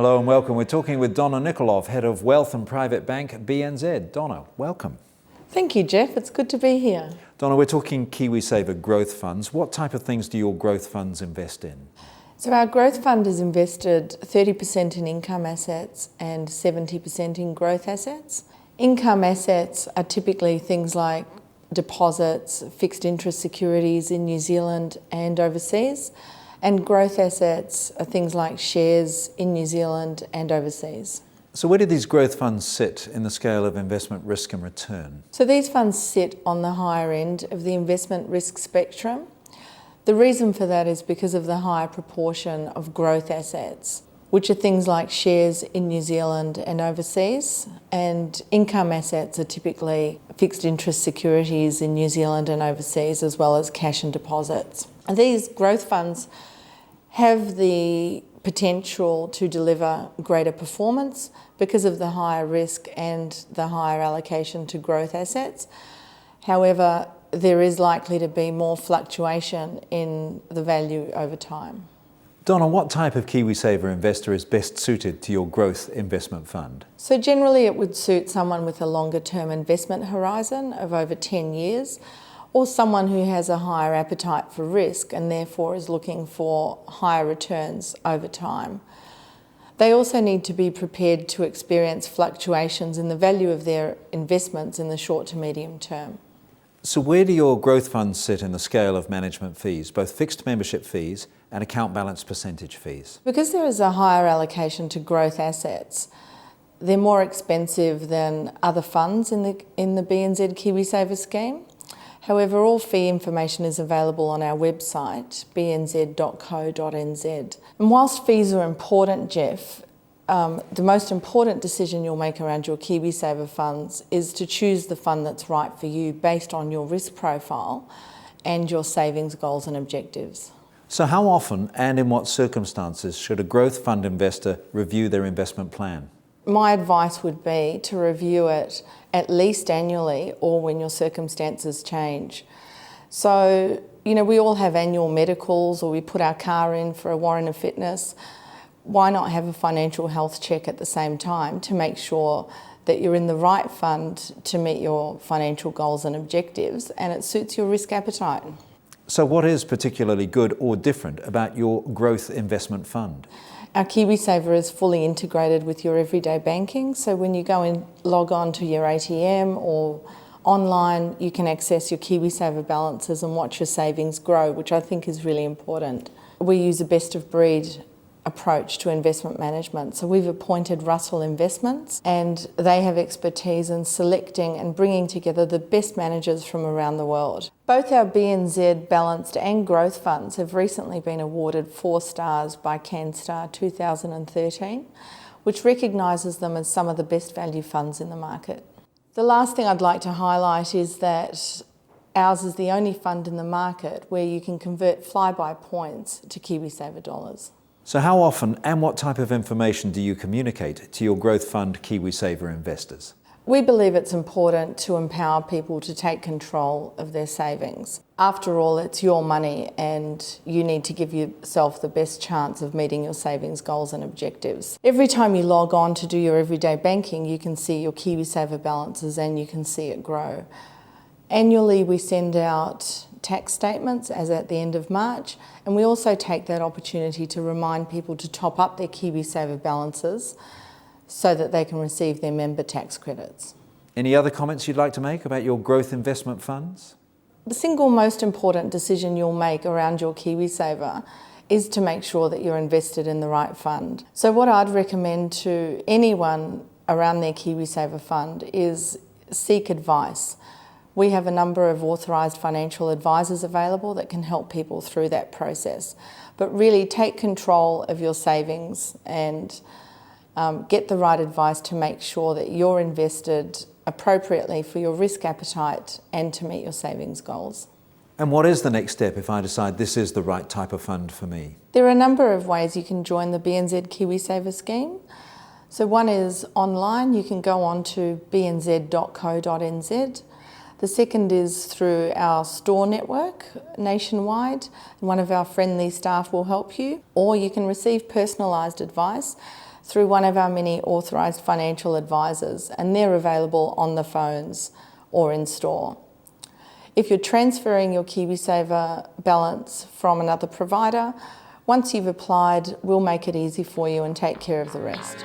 Hello and welcome. We're talking with Donna Nikolov, Head of Wealth and Private Bank, BNZ. Donna, welcome. Thank you, Jeff. It's good to be here. Donna, we're talking KiwiSaver growth funds. What type of things do your growth funds invest in? So our growth fund is invested 30% in income assets and 70% in growth assets. Income assets are typically things like deposits, fixed interest securities in New Zealand and overseas, and growth assets are things like shares in New Zealand and overseas. So where do these growth funds sit in the scale of investment risk and return? So these funds sit on the higher end of the investment risk spectrum. The reason for that is because of the higher proportion of growth assets, which are things like shares in New Zealand and overseas, and income assets are typically fixed interest securities in New Zealand and overseas, as well as cash and deposits. And these growth funds have the potential to deliver greater performance because of the higher risk and the higher allocation to growth assets. However, there is likely to be more fluctuation in the value over time. Donna, what type of KiwiSaver investor is best suited to your growth investment fund? So generally it would suit someone with a longer term investment horizon of over 10 years, or someone who has a higher appetite for risk and therefore is looking for higher returns over time. They also need to be prepared to experience fluctuations in the value of their investments in the short to medium term. So where do your growth funds sit in the scale of management fees, both fixed membership fees and account balance percentage fees? Because there is a higher allocation to growth assets, they're more expensive than other funds in the BNZ KiwiSaver scheme. However, all fee information is available on our website, bnz.co.nz. And whilst fees are important, Jeff, the most important decision you'll make around your KiwiSaver funds is to choose the fund that's right for you based on your risk profile and your savings goals and objectives. So how often and in what circumstances should a growth fund investor review their investment plan? My advice would be to review it at least annually or when your circumstances change. So, we all have annual medicals or we put our car in for a warrant of fitness. Why not have a financial health check at the same time to make sure that you're in the right fund to meet your financial goals and objectives and it suits your risk appetite? So what is particularly good or different about your growth investment fund? Our KiwiSaver is fully integrated with your everyday banking, so when you go and log on to your ATM or online, you can access your KiwiSaver balances and watch your savings grow, which I think is really important. We use a best of breed approach to investment management. So we've appointed Russell Investments and they have expertise in selecting and bringing together the best managers from around the world. Both our BNZ Balanced and Growth Funds have recently been awarded 4 stars by CanStar 2013, which recognises them as some of the best value funds in the market. The last thing I'd like to highlight is that ours is the only fund in the market where you can convert flyby points to KiwiSaver dollars. So how often and what type of information do you communicate to your growth fund KiwiSaver investors? We believe it's important to empower people to take control of their savings. After all, it's your money and you need to give yourself the best chance of meeting your savings goals and objectives. Every time you log on to do your everyday banking, you can see your KiwiSaver balances and you can see it grow. Annually, we send out tax statements as at the end of March, and we also take that opportunity to remind people to top up their KiwiSaver balances so that they can receive their member tax credits. Any other comments you'd like to make about your growth investment funds? The single most important decision you'll make around your KiwiSaver is to make sure that you're invested in the right fund. So what I'd recommend to anyone around their KiwiSaver fund is seek advice. We have a number of authorised financial advisors available that can help people through that process. But really take control of your savings and get the right advice to make sure that you're invested appropriately for your risk appetite and to meet your savings goals. And what is the next step if I decide this is the right type of fund for me? There are a number of ways you can join the BNZ KiwiSaver Scheme. So one is online, you can go on to bnz.co.nz. The second is through our store network nationwide. One of our friendly staff will help you, or you can receive personalised advice through one of our many authorised financial advisors, and they're available on the phones or in store. If you're transferring your KiwiSaver balance from another provider, once you've applied, we'll make it easy for you and take care of the rest.